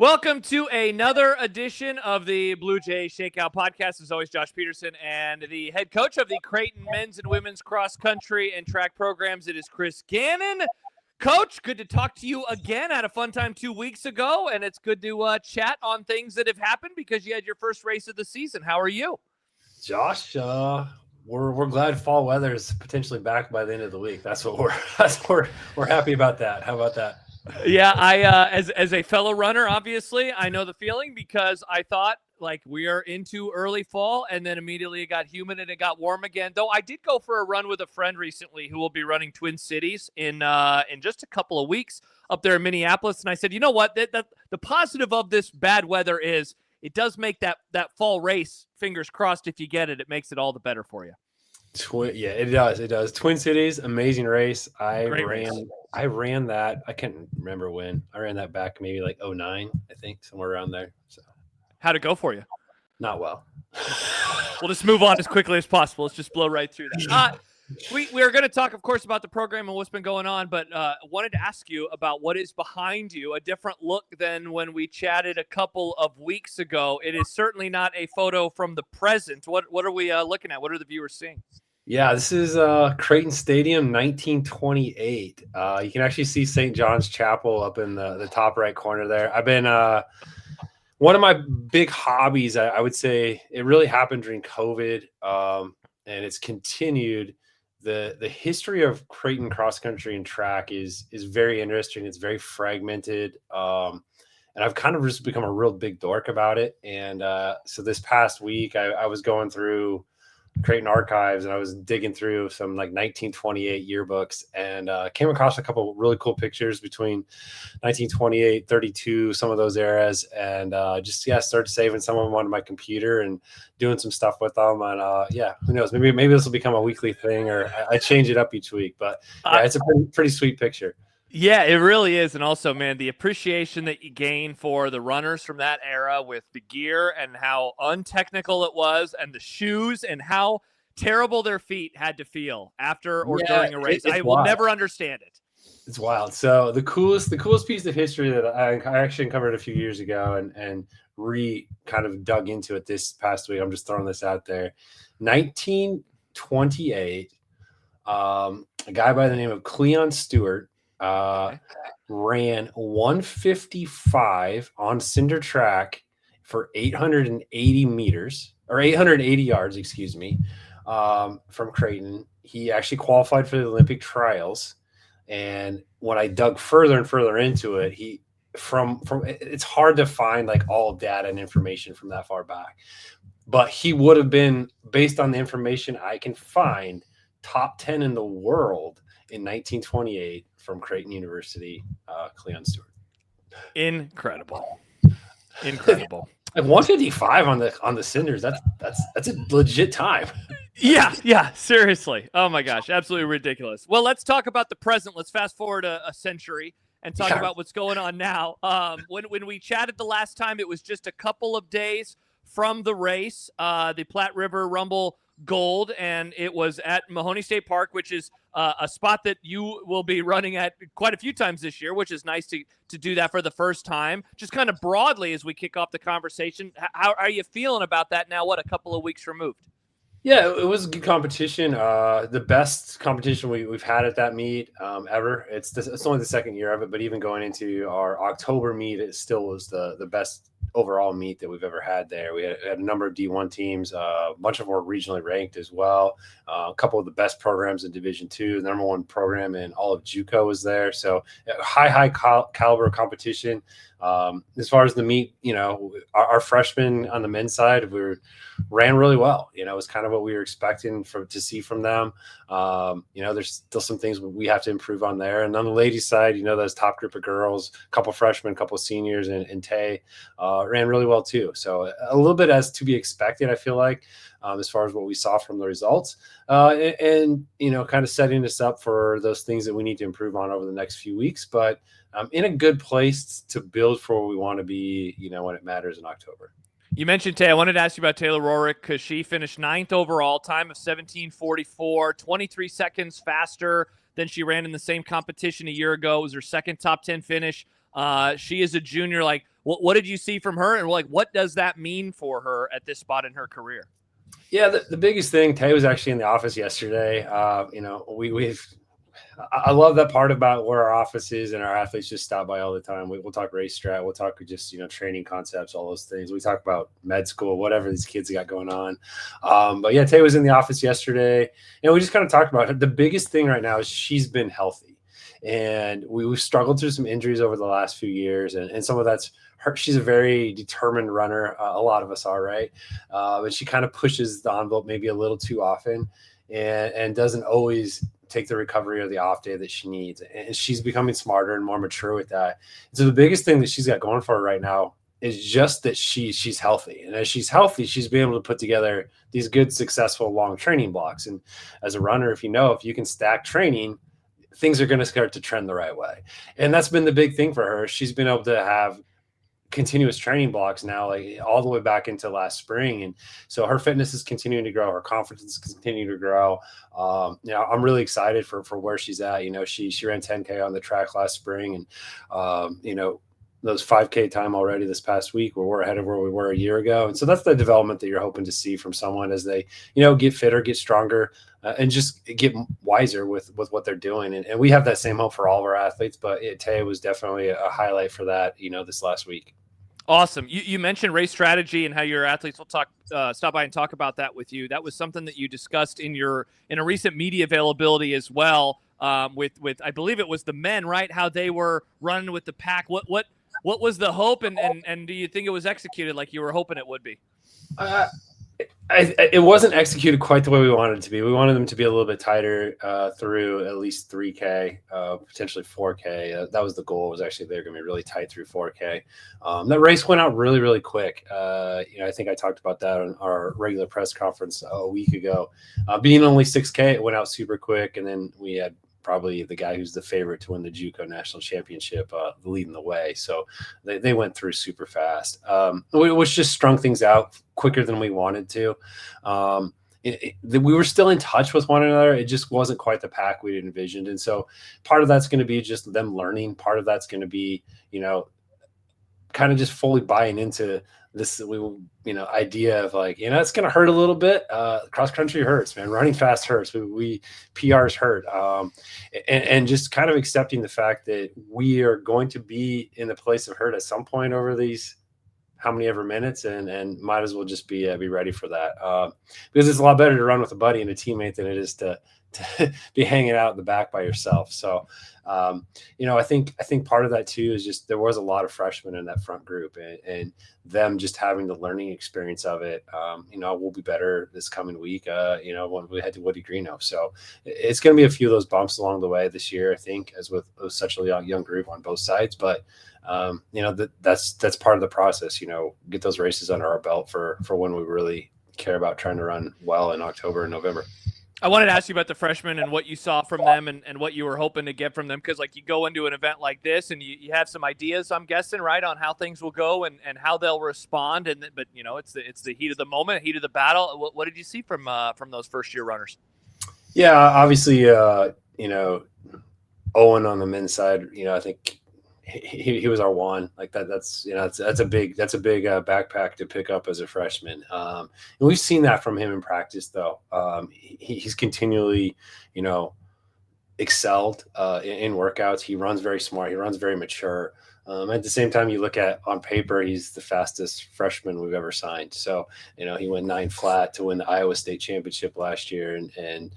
Welcome to another edition of the Bluejay Shakeout podcast. As always, Josh Peterson and the head coach of the Creighton men's and women's cross country and track programs. It is Chris Gannon. Coach, good to talk to you again. I had a fun time 2 weeks ago, and it's good to chat on things that have happened because you had your first race of the season. How are you? Josh, we're glad fall weather is potentially back by the end of the week. That's what we're happy about that. How about that? Yeah, I as a fellow runner, obviously, I know the feeling because I thought like we are into early fall, and then immediately it got humid and it got warm again. Though I did go for a run with a friend recently who will be running Twin Cities in just a couple of weeks up there in Minneapolis, and I said, you know what, the positive of this bad weather is it does make that fall race, fingers crossed, if you get it, it makes it all the better for you. Yeah, it does. It does. Twin Cities, amazing race. I ran that. I can't remember when. I ran that back maybe like 09, I think, somewhere around there. So how'd it go for you? Not well. We'll just move on as quickly as possible. Let's just blow right through that. We are going to talk, of course, about the program and what's been going on, but wanted to ask you about what is behind you, a different look than when we chatted a couple of weeks ago. It is certainly not a photo from the present. What are we looking at? What are the viewers seeing? Yeah, this is Creighton Stadium, 1928. You can actually see St. John's Chapel up in the top right corner there. I've been one of my big hobbies, I would say it really happened during COVID, and it's continued. The history of Creighton cross country and track is very interesting. It's very fragmented. And I've kind of just become a real big dork about it. And so this past week I was going through Creighton archives and I was digging through some like 1928 yearbooks and came across a couple really cool pictures between 1928, 32, some of those eras, and started saving some of them onto my computer and doing some stuff with them. And who knows, maybe this will become a weekly thing, or I change it up each week. But yeah, it's a pretty sweet picture. Yeah, it really is. And also, man, the appreciation that you gain for the runners from that era with the gear and how untechnical it was and the shoes and how terrible their feet had to feel after or during a race. I will never understand it. It's wild. So the coolest piece of history that I actually uncovered a few years ago and kind of dug into it this past week. I'm just throwing this out there. 1928, a guy by the name of Cleon Stewart ran 155 on cinder track for 880 meters or 880 yards, excuse me, from Creighton. He actually qualified for the Olympic trials. And when I dug further and further into it, it's hard to find like all data and information from that far back, but he would have been, based on the information I can find, top 10 in the world in 1928 from Creighton University, Cleon Stewart. Incredible. Like 155 on the cinders. That's a legit time. Yeah, seriously. Oh my gosh, absolutely ridiculous. Well, let's talk about the present. Let's fast forward a century and talk about what's going on now. When we chatted the last time, it was just a couple of days from the race, the Platte River Rumble Gold, and it was at Mahoney State Park, which is a spot that you will be running at quite a few times this year, which is nice to do that for the first time. Just kind of broadly as we kick off the conversation, how are you feeling about that now, a couple of weeks removed? Yeah, it was a good competition. The best competition we've had at that meet ever. It's only the second year of it, but even going into our October meet, it still was the best overall meet that we've ever had there. We had a number of D1 teams, a bunch of them were regionally ranked as well. A couple of the best programs in Division II, the number one program in all of JUCO was there. So high caliber competition. As far as the meet, our freshmen on the men's side, ran really well. It was kind of what we were expecting to see from them. There's still some things we have to improve on there. And on the ladies' side, those top group of girls, a couple freshmen, a couple seniors, and Tay ran really well too. So a little bit as to be expected, I feel like, as far as what we saw from the results, and kind of setting us up for those things that we need to improve on over the next few weeks. But in a good place to build for where we want to be, when it matters in October. You mentioned Tay. I wanted to ask you about Taylor Rorick because she finished 9th overall, time of 17:44, 23 seconds faster than she ran in the same competition a year ago. It was her second top 10 finish She is a junior. Like, what did you see from her, and like, what does that mean for her at this spot in her career? Yeah, the biggest thing, Tay was actually in the office yesterday. I love that part about where our office is, and our athletes just stop by all the time. We'll talk race strat, we'll talk just training concepts, all those things. We talk about med school, whatever these kids got going on. But yeah, Tay was in the office yesterday, and we just kind of talked about it. The biggest thing right now is she's been healthy, and we've struggled through some injuries over the last few years, and some of that's her. She's a very determined runner. A lot of us are, right? And she kind of pushes the envelope maybe a little too often, and doesn't always take the recovery or the off day that she needs. And she's becoming smarter and more mature with that. And so the biggest thing that she's got going for her right now is just that she's healthy. And as she's healthy, she's been able to put together these good, successful, long training blocks. And as a runner, if you can stack training, things are going to start to trend the right way. And that's been the big thing for her. She's been able to have continuous training blocks now, like all the way back into last spring. And so her fitness is continuing to grow. Her confidence is continuing to grow. I'm really excited for where she's at. She ran 10K on the track last spring, and, those 5K time already this past week, where we're ahead of where we were a year ago. And so that's the development that you're hoping to see from someone as they, get fitter, get stronger, and just get wiser with what they're doing. And we have that same hope for all of our athletes, but Tay was definitely a highlight for that, this last week. Awesome. You mentioned race strategy and how your athletes will stop by and talk about that with you. That was something that you discussed in a recent media availability as well, with I believe it was the men, right? How they were running with the pack. What was the hope, and do you think it was executed like you were hoping it would be? It wasn't executed quite the way we wanted it to be. We wanted them to be a little bit tighter through at least 3K, potentially 4K. That was the goal. Was actually they're going to be really tight through 4K. That race went out really, really quick. I think I talked about that on our regular press conference a week ago. Being only 6K, it went out super quick, and then we had probably the guy who's the favorite to win the JUCO national championship leading the way. So they went through super fast, which just strung things out quicker than we wanted to. We were still in touch with one another. It just wasn't quite the pack we'd envisioned. And so part of that's going to be just them learning. Part of that's going to be, kind of just fully buying into this, idea of like, it's going to hurt a little bit. Cross country hurts, man. Running fast hurts. We PRs hurt. And just kind of accepting the fact that we are going to be in the place of hurt at some point over these how many ever minutes, and might as well just be ready for that. Because it's a lot better to run with a buddy and a teammate than it is to be hanging out in the back by yourself. So, I think part of that too is just there was a lot of freshmen in that front group, and them just having the learning experience of it. We'll be better this coming week, when we head to Woody Greeno. So it's going to be a few of those bumps along the way this year, I think, as with such a young group on both sides. But, that's part of the process, get those races under our belt for when we really care about trying to run well in October and November. I wanted to ask you about the freshmen and what you saw from them and what you were hoping to get from them. Because like you go into an event like this and you have some ideas, I'm guessing, right, on how things will go and how they'll respond. But it's the heat of the moment, heat of the battle. What did you see from those first year runners? Yeah, obviously, Owen on the men's side, I think he was our one. Like that's a big backpack to pick up as a freshman. And we've seen that from him in practice, though. He's continually, excelled in workouts. He runs very smart. He runs very mature. At the same time, you look at on paper, he's the fastest freshman we've ever signed. So, he went 9 flat to win the Iowa State championship last year. And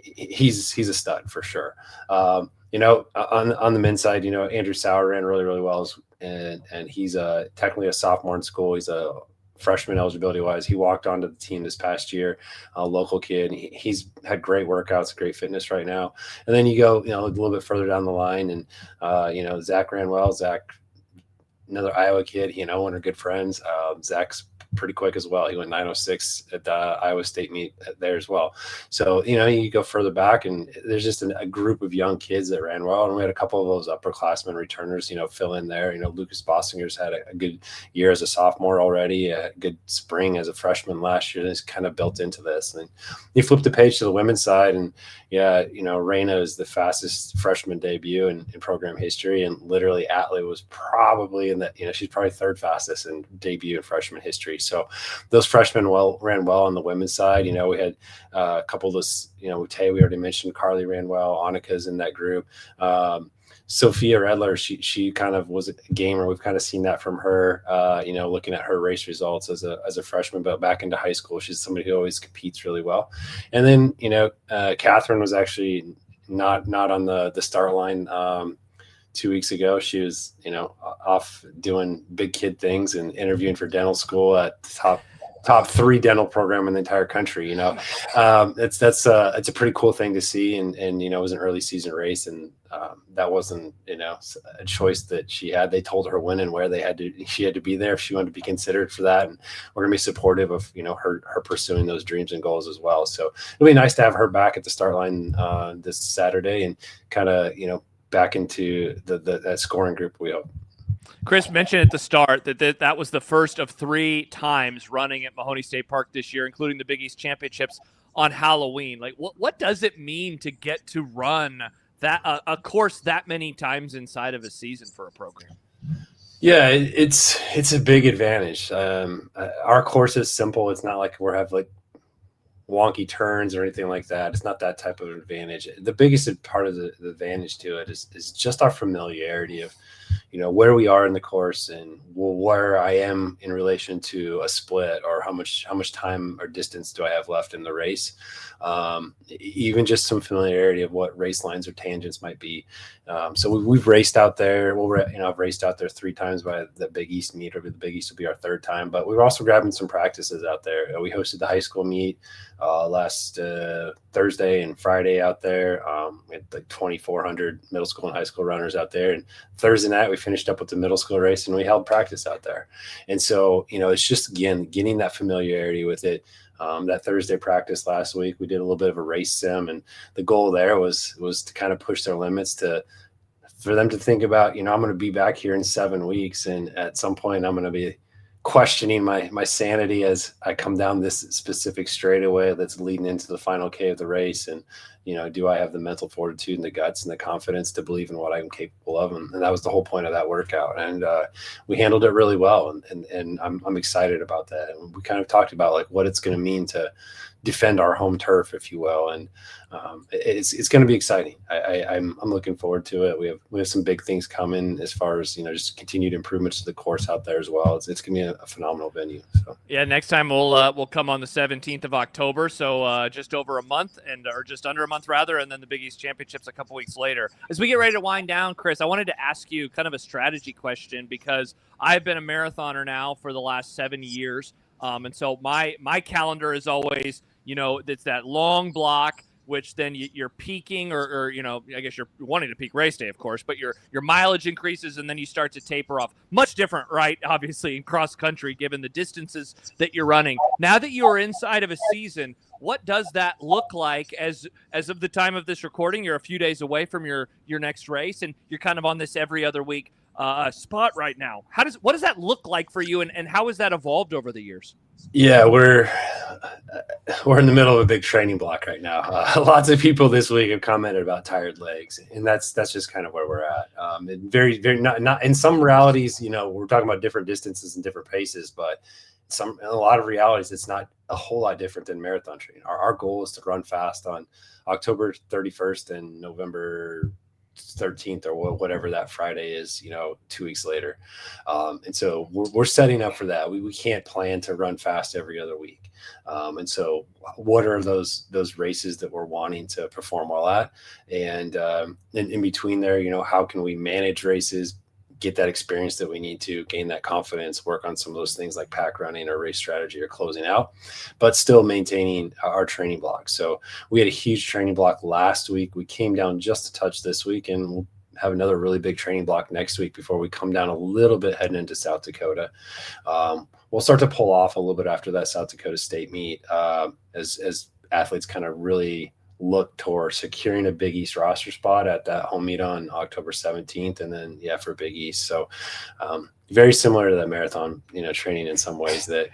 he's a stud for sure. On the men's side, Andrew Sauer ran really, really well. And he's technically a sophomore in school. He's a freshman eligibility wise. He walked onto the team this past year, a local kid. He's had great workouts, great fitness right now. And then you go, a little bit further down the line and, Zach ran well. Zach, another Iowa kid, one are good friends. Zach's pretty quick as well. He went 9:06 at the Iowa State meet there as well. So, you go further back and there's just a group of young kids that ran well. And we had a couple of those upperclassmen returners, Fill in there. Lucas Bossinger's had a good year as a sophomore already, a good spring as a freshman last year. It's kind of built into this. And you flip the page to the women's side and Raina is the fastest freshman debut in program history. And literally Atlee was probably she's probably third fastest in debut in freshman history. So those freshmen ran well on the women's side. We had a couple of those, Tay, we already mentioned, Carly ran well, Annika's in that group. Sophia Redler, she kind of was a gamer. We've kind of seen that from her, looking at her race results as a freshman, but back into high school, she's somebody who always competes really well. And then, Catherine was actually not on the start line 2 weeks ago. She was, off doing big kid things and interviewing for dental school at the top 3 dental program in the entire country. It's a pretty cool thing to see. And it was an early season race, and that wasn't, a choice that she had. They told her when and where she had to be there if she wanted to be considered for that. And we're going to be supportive of, her pursuing those dreams and goals as well. So it'll be nice to have her back at the start line this Saturday and kind of, back into that scoring group, we hope. Chris mentioned at the start that was the first of 3 times running at Mahoney State Park this year, including the Big East Championships on Halloween. Like, what does it mean to get to run that a course that many times inside of a season for a program? Yeah, it's a big advantage. Our course is simple. It's not like we have like wonky turns or anything like that. It's not that type of advantage. The biggest part of the advantage to it is just our familiarity of, where we are in the course and where I am in relation to a split, or how much time or distance do I have left in the race. Even just some familiarity of what race lines or tangents might be. So we've raced out there. I've raced out there 3 times by the Big East meet, or the Big East will be our 3rd time, but we're also grabbing some practices out there. We hosted the high school meet last Thursday and Friday out there. We had like 2,400 middle school and high school runners out there. And Thursday night, we finished up with the middle school race and we held practice out there. And so, it's just, again, getting that familiarity with it. That Thursday practice last week, we did a little bit of a race sim, and the goal there was to kind of push their limits for them to think about, I'm going to be back here in 7 weeks. And at some point I'm going to be questioning my sanity as I come down this specific straightaway that's leading into the final K of the race. And, do I have the mental fortitude and the guts and the confidence to believe in what I'm capable of? And that was the whole point of that workout. And we handled it really well. And I'm excited about that. And we kind of talked about like what it's going to mean to defend our home turf, if you will. And it's going to be exciting. I'm looking forward to it. We have some big things coming as far as, just continued improvements to the course out there as well. It's going to be a phenomenal venue. So yeah, next time we'll come on the 17th of October. So just over a month or just under a month rather. And then the Big East Championships a couple weeks later. As we get ready to wind down, Chris, I wanted to ask you kind of a strategy question, because I've been a marathoner now for the last 7 years. And so my calendar is always, it's that long block, which then you're peaking or I guess you're wanting to peak race day, of course, but your mileage increases and then you start to taper off. Much different, right? Obviously in cross country, given the distances that you're running. Now that you are inside of a season, what does that look like as of the time of this recording? You're a few days away from your next race, and you're kind of on this every other week spot right now. What does that look like for you, and how has that evolved over the years? Yeah, we're in the middle of a big training block right now. Lots of people this week have commented about tired legs, and that's just kind of where we're at. Very, very not in some realities, we're talking about different distances and different paces, but in a lot of realities, it's not a whole lot different than marathon training. Our goal is to run fast on October 31st and November 13th or whatever that Friday is, 2 weeks later. And so we're setting up for that. We can't plan to run fast every other week. And so what are those races that we're wanting to perform well at? And in between there, how can we manage races, get that experience that we need to gain that confidence, work on some of those things like pack running or race strategy or closing out, but still maintaining our training block. So we had a huge training block last week. We came down just a touch this week, and we'll have another really big training block next week before we come down a little bit heading into South Dakota. We'll start to pull off a little bit after that South Dakota State meet as athletes kind of really look toward securing a Big East roster spot at that home meet on October 17th. And then, for Big East. So very similar to that marathon, training in some ways that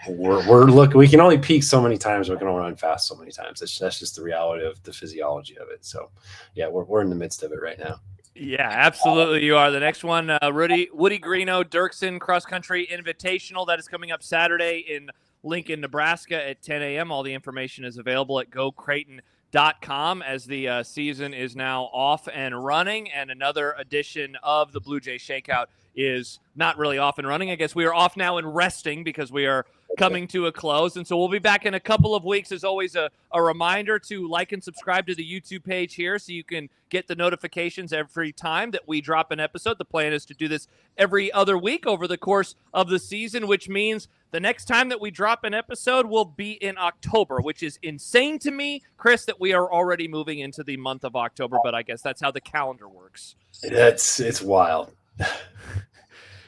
we can only peak so many times. We can only run fast so many times. That's just the reality of the physiology of it. So we're in the midst of it right now. Yeah, absolutely. You are. The next one, Woody Greeno, Dirksen Cross Country Invitational. That is coming up Saturday in Lincoln, Nebraska at 10 a.m. All the information is available at GoCreighton.com as the season is now off and running, and another edition of the Bluejay Shakeout is not really off and running. I guess we are off now and resting because we are coming to a close, and so we'll be back in a couple of weeks. As always, a reminder to like and subscribe to the YouTube page here so you can get the notifications every time that we drop an episode. The plan is to do this every other week over the course of the season, which means the next time that we drop an episode will be in October, which is insane to me, Chris, that we are already moving into the month of October, but I guess that's how the calendar works. It's wild.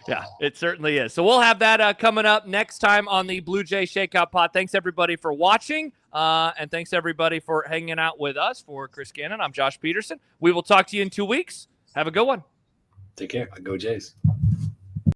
Yeah, it certainly is. So we'll have that coming up next time on the Bluejay Shakeout Pod. Thanks, everybody, for watching, and thanks, everybody, for hanging out with us. For Chris Gannon, I'm Josh Peterson. We will talk to you in 2 weeks. Have a good one. Take care. Go Jays.